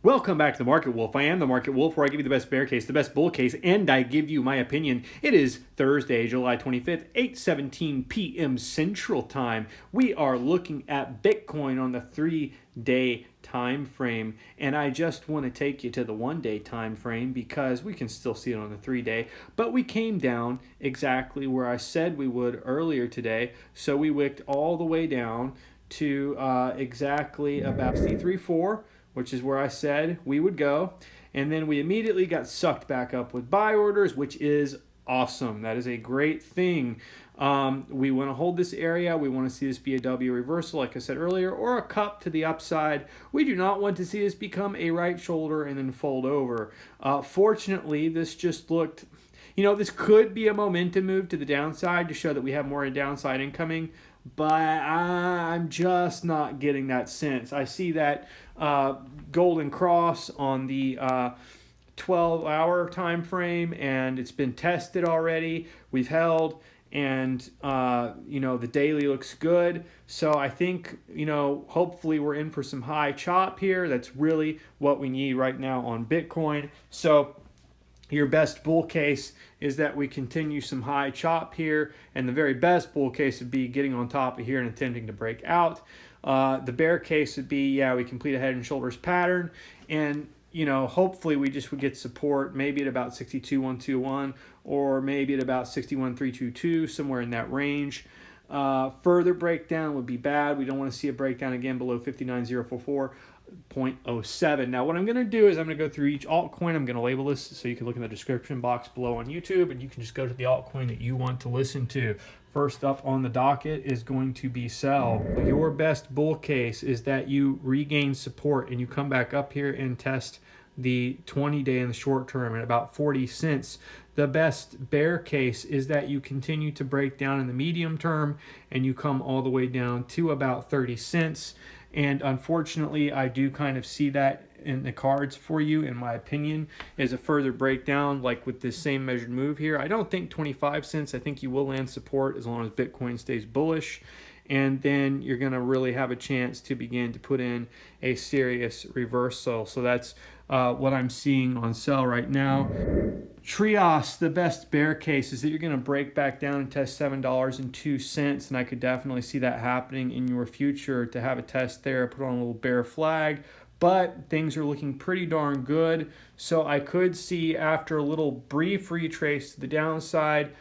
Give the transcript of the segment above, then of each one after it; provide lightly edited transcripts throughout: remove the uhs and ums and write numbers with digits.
Welcome back to the Market Wolf. I am the Market Wolf, where I give you the best bear case, the best bull case, and I give you my opinion. It is Thursday, July 25th, 8:17 p.m. Central Time. We are looking at Bitcoin on the 3-day time frame, and I just want to take you to the 1-day time frame because we can still see it on the 3-day, but we came down exactly where I said we would earlier today, so we wicked all the way down to exactly about 63.4, which is where I said we would go. And then we immediately got sucked back up with buy orders, which is awesome. That is a great thing. We want to hold this area. We want to see this be a W reversal, like I said earlier, or a cup to the upside. We do not want to see this become a right shoulder and then fold over. Fortunately, this just looked... this could be a momentum move to the downside to show that we have more downside incoming, but I'm just not getting that sense. I see that golden cross on the 12-hour time frame, and it's been tested already. We've held, and the daily looks good. So I think hopefully we're in for some high chop here. That's really what we need right now on Bitcoin. So your best bull case is that we continue some high chop here, and the very best bull case would be getting on top of here and attempting to break out. The bear case would be, we complete a head and shoulders pattern, and hopefully we just would get support maybe at about 62,121 or maybe at about 61,322, somewhere in that range. Further breakdown would be bad. We don't want to see a breakdown again below 59,044.07. Now what I'm going to do is I'm going to go through each altcoin. I'm going to label this so you can look in the description box below on YouTube, and you can just go to the altcoin that you want to listen to. First up on the docket is going to be sell. Your best bull case is that you regain support and you come back up here and test the 20-day in the short term at about 40 cents. The best bear case is that you continue to break down in the medium term and you come all the way down to about 30 cents. And unfortunately, I do kind of see that in the cards for you, in my opinion, is a further breakdown like with this same measured move here. I don't think 25 cents. I think you will land support as long as Bitcoin stays bullish. And then you're going to really have a chance to begin to put in a serious reversal. So that's what I'm seeing on sell right now. Trias, the best bear case is that you're going to break back down and test $7.02, and I could definitely see that happening in your future to have a test there, put on a little bear flag. But things are looking pretty darn good, so I could see after a little brief retrace to the downside,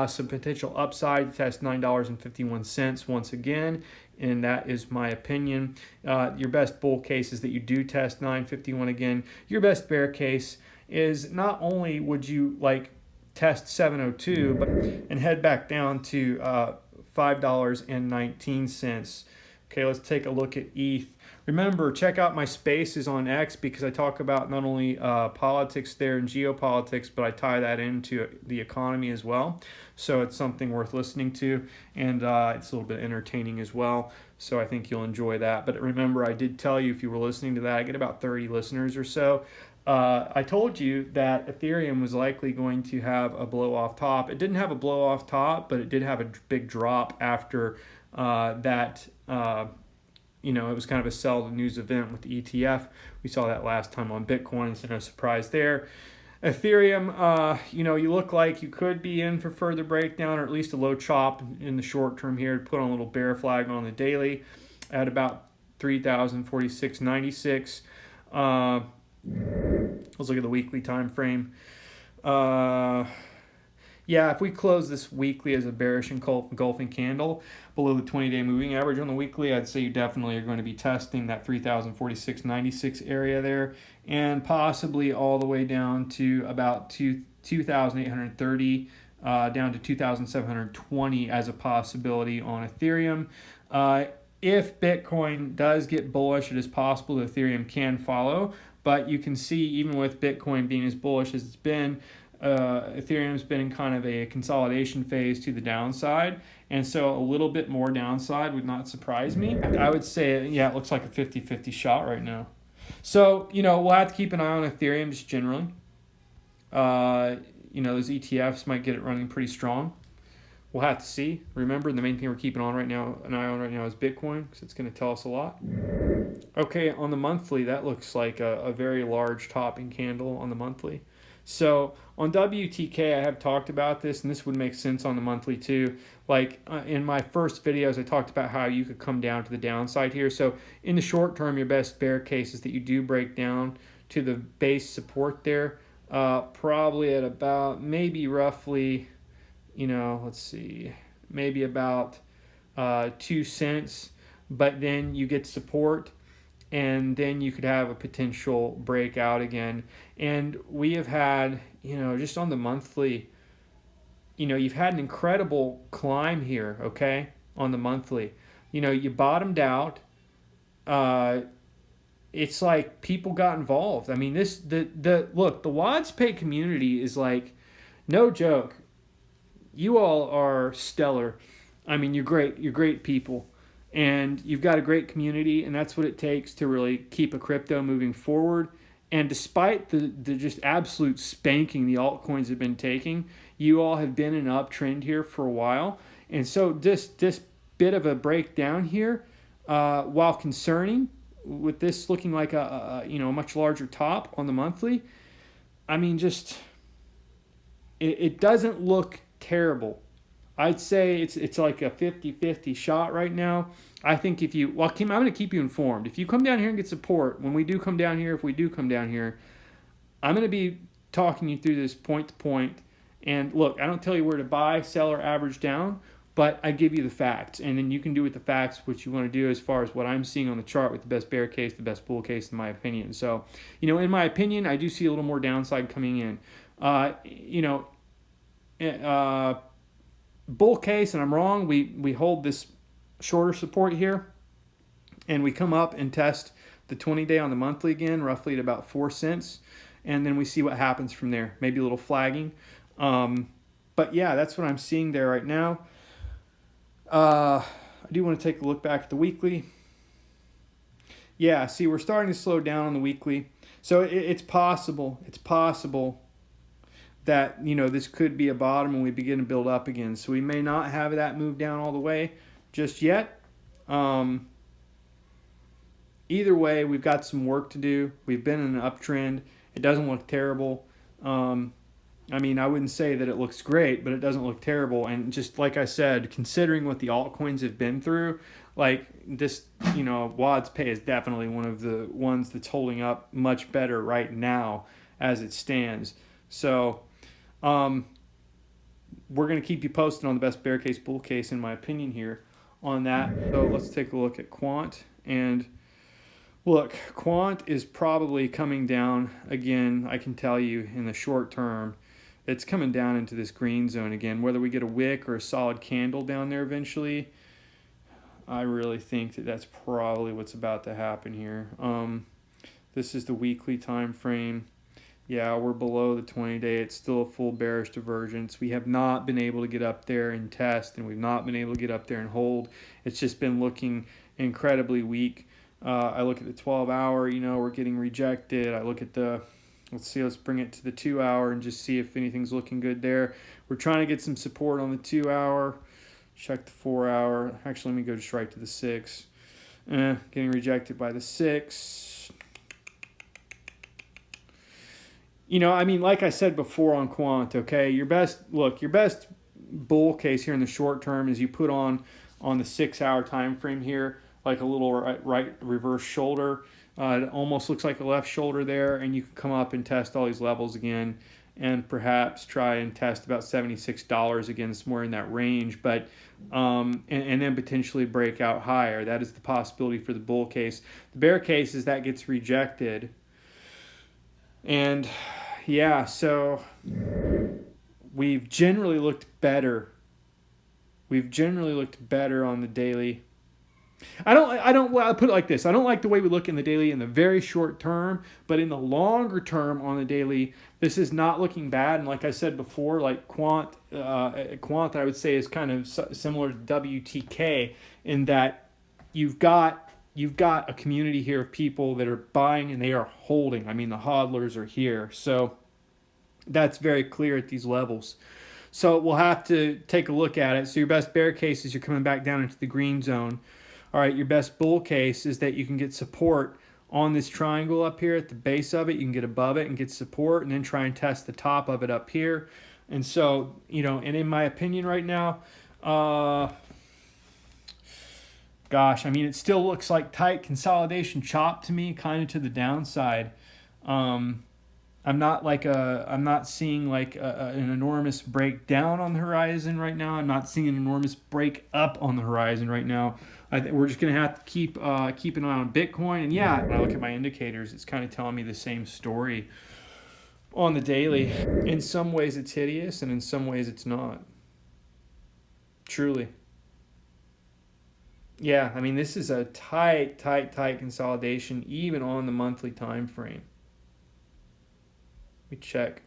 some potential upside to test $9.51 once again, and that is my opinion. Your best bull case is that you do test $9.51 again. Your best bear case is not only would you test 702 but and head back down to $5.19. Okay, let's take a look at ETH. Remember, check out my spaces on X because I talk about not only politics there and geopolitics, but I tie that into the economy as well. So it's something worth listening to, and it's a little bit entertaining as well. So I think you'll enjoy that. But remember, I did tell you if you were listening to that, I get about 30 listeners or so. I told you that Ethereum was likely going to have a blow-off top. It didn't have a blow-off top, but it did have a big drop after that. It was kind of a sell the news event with the ETF. We saw that last time on Bitcoin, so no surprise there. Ethereum, you look like you could be in for further breakdown or at least a low chop in the short term here to put on a little bear flag on the daily at about 3,046.96. Let's look at the weekly time frame. If we close this weekly as a bearish engulfing candle below the 20-day moving average on the weekly, I'd say you definitely are going to be testing that 3,046.96 area there, and possibly all the way down to about 2,830, down to 2,720 as a possibility on Ethereum. If Bitcoin does get bullish, it is possible that Ethereum can follow, but you can see even with Bitcoin being as bullish as it's been, Ethereum's been in kind of a consolidation phase to the downside, and so a little bit more downside would not surprise me. I would say, it looks like a 50-50 shot right now. So, we'll have to keep an eye on Ethereum just generally. Those ETFs might get it running pretty strong. We'll have to see. Remember, the main thing we're keeping an eye on right now is Bitcoin, because it's going to tell us a lot. Okay, on the monthly, that looks like a very large topping candle on the monthly. So on WTK, I have talked about this, and this would make sense on the monthly too. Like in my first videos, I talked about how you could come down to the downside here. So in the short term, your best bear case is that you do break down to the base support there, probably at about maybe roughly, let's see, maybe about 2 cents. But then you get support, and then you could have a potential breakout again. And we have had, just on the monthly, you've had an incredible climb here, okay, on the monthly. You bottomed out. It's like people got involved. I mean, the WADSPay community is like, no joke. You all are stellar. I mean, you're great people. And you've got a great community, and that's what it takes to really keep a crypto moving forward. And despite the just absolute spanking the altcoins have been taking, you all have been in an uptrend here for a while. And so this bit of a breakdown here, while concerning, with this looking like a much larger top on the monthly, I mean, just it doesn't look terrible. I'd say it's like a 50-50 shot right now. I think I'm going to keep you informed. If you come down here and get support, when we do come down here, if we do come down here, I'm going to be talking you through this point to point. And look, I don't tell you where to buy, sell, or average down, but I give you the facts. And then you can do with the facts what you want to do as far as what I'm seeing on the chart with the best bear case, the best bull case, in my opinion. So, in my opinion, I do see a little more downside coming in. Bull case, and I'm wrong, we hold this shorter support here, and we come up and test the 20-day on the monthly again, roughly at about 4 cents, and then we see what happens from there. Maybe a little flagging, but yeah, that's what I'm seeing there right now. I do want to take a look back at the weekly. Yeah, see, we're starting to slow down on the weekly, so it's possible that this could be a bottom and we begin to build up again. So we may not have that move down all the way just yet. Either way, we've got some work to do. We've been in an uptrend. It doesn't look terrible. I wouldn't say that it looks great, but it doesn't look terrible. And just like I said, considering what the altcoins have been through, like this, WADSPay is definitely one of the ones that's holding up much better right now as it stands. So we're going to keep you posted on the best bear case, bull case, in my opinion, here on that. So let's take a look at Quant. And look, Quant is probably coming down again, I can tell you, in the short term. It's coming down into this green zone again. Whether we get a wick or a solid candle down there eventually, I really think that that's probably what's about to happen here. This is the weekly time frame. Yeah, we're below the 20-day. It's still a full bearish divergence. We have not been able to get up there and test, and we've not been able to get up there and hold. It's just been looking incredibly weak. I look at the 12-hour, we're getting rejected. I look at let's bring it to the 2-hour and just see if anything's looking good there. We're trying to get some support on the 2-hour. Check the 4-hour. Actually, let me go just right to the 6. Getting rejected by the 6. Like I said before on Quant, okay, your best bull case here in the short term is you put on the 6-hour time frame here, like a little right reverse shoulder. It almost looks like a left shoulder there, and you can come up and test all these levels again, and perhaps try and test about $76 again, somewhere in that range, but and then potentially break out higher. That is the possibility for the bull case. The bear case is that gets rejected. And yeah, so we've generally looked better. We've generally looked better on the daily. I'll put it like this. I don't like the way we look in the daily in the very short term, but in the longer term on the daily, this is not looking bad. And like I said before, like Quant, I would say is kind of similar to WTK in that you've got a community here of people that are buying and they are holding. The hodlers are here. So that's very clear at these levels. So we'll have to take a look at it. So your best bear case is you're coming back down into the green zone. All right, your best bull case is that you can get support on this triangle up here at the base of it. You can get above it and get support, and then try and test the top of it up here. And so, and in my opinion right now, gosh, I mean, it still looks like tight consolidation chop to me, kind of to the downside. I'm not seeing like an enormous breakdown on the horizon right now. I'm not seeing an enormous break up on the horizon right now. I think we're just gonna have to keep an eye on Bitcoin. And yeah, when I look at my indicators, it's kind of telling me the same story on the daily. In some ways, it's hideous, and in some ways, it's not. Truly. Yeah, I mean, this is a tight consolidation, even on the monthly time frame. Let me check.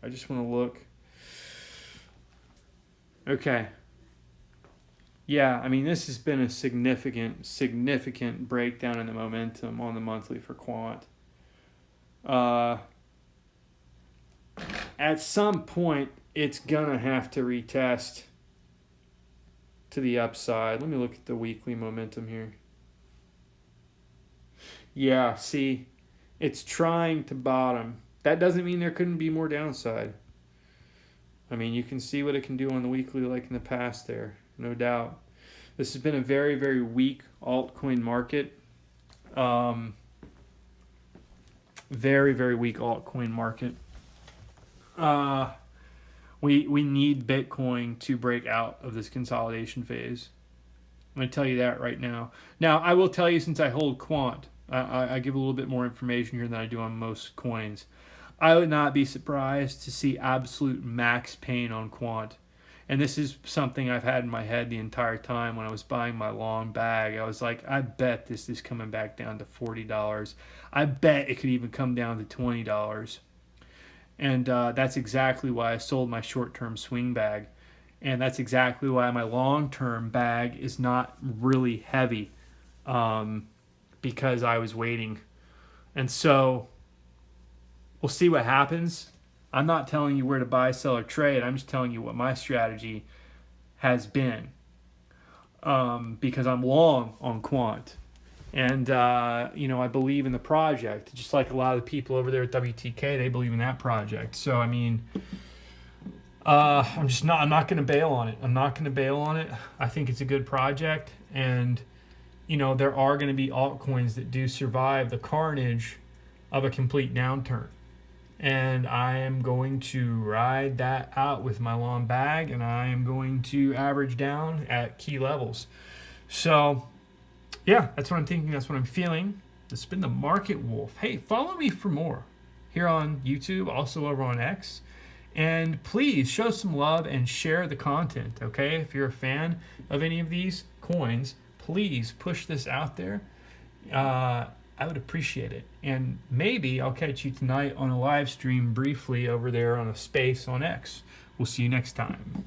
I just want to look. Okay. Yeah, I mean, this has been a significant breakdown in the momentum on the monthly for quant. At some point, it's gonna have to retest to the upside. Let me look at the weekly momentum here. Yeah, see, it's trying to bottom. That doesn't mean there couldn't be more downside. I mean, you can see what it can do on the weekly like in the past there, no doubt. This has been a very weak altcoin market. Very weak altcoin market. We need Bitcoin to break out of this consolidation phase. I'm going to tell you that right now. Now, I will tell you, since I hold quant, I give a little bit more information here than I do on most coins. I would not be surprised to see absolute max pain on quant. And this is something I've had in my head the entire time when I was buying my long bag. I was like, I bet this is coming back down to $40. I bet it could even come down to $20. And that's exactly why I sold my short-term swing bag. And that's exactly why my long-term bag is not really heavy, because I was waiting. And so we'll see what happens. I'm not telling you where to buy, sell, or trade. I'm just telling you what my strategy has been, because I'm long on quant. And, I believe in the project. Just like a lot of the people over there at WTK, they believe in that project. So, I mean, I'm not going to bail on it. I'm not going to bail on it. I think it's a good project. And, there are going to be altcoins that do survive the carnage of a complete downturn. And I am going to ride that out with my long bag, and I am going to average down at key levels. So, yeah, that's what I'm thinking. That's what I'm feeling. This has been the Market Wolf. Hey, follow me for more here on YouTube, also over on X. And please show some love and share the content, okay? If you're a fan of any of these coins, please push this out there. I would appreciate it. And maybe I'll catch you tonight on a live stream briefly over there on a space on X. We'll see you next time.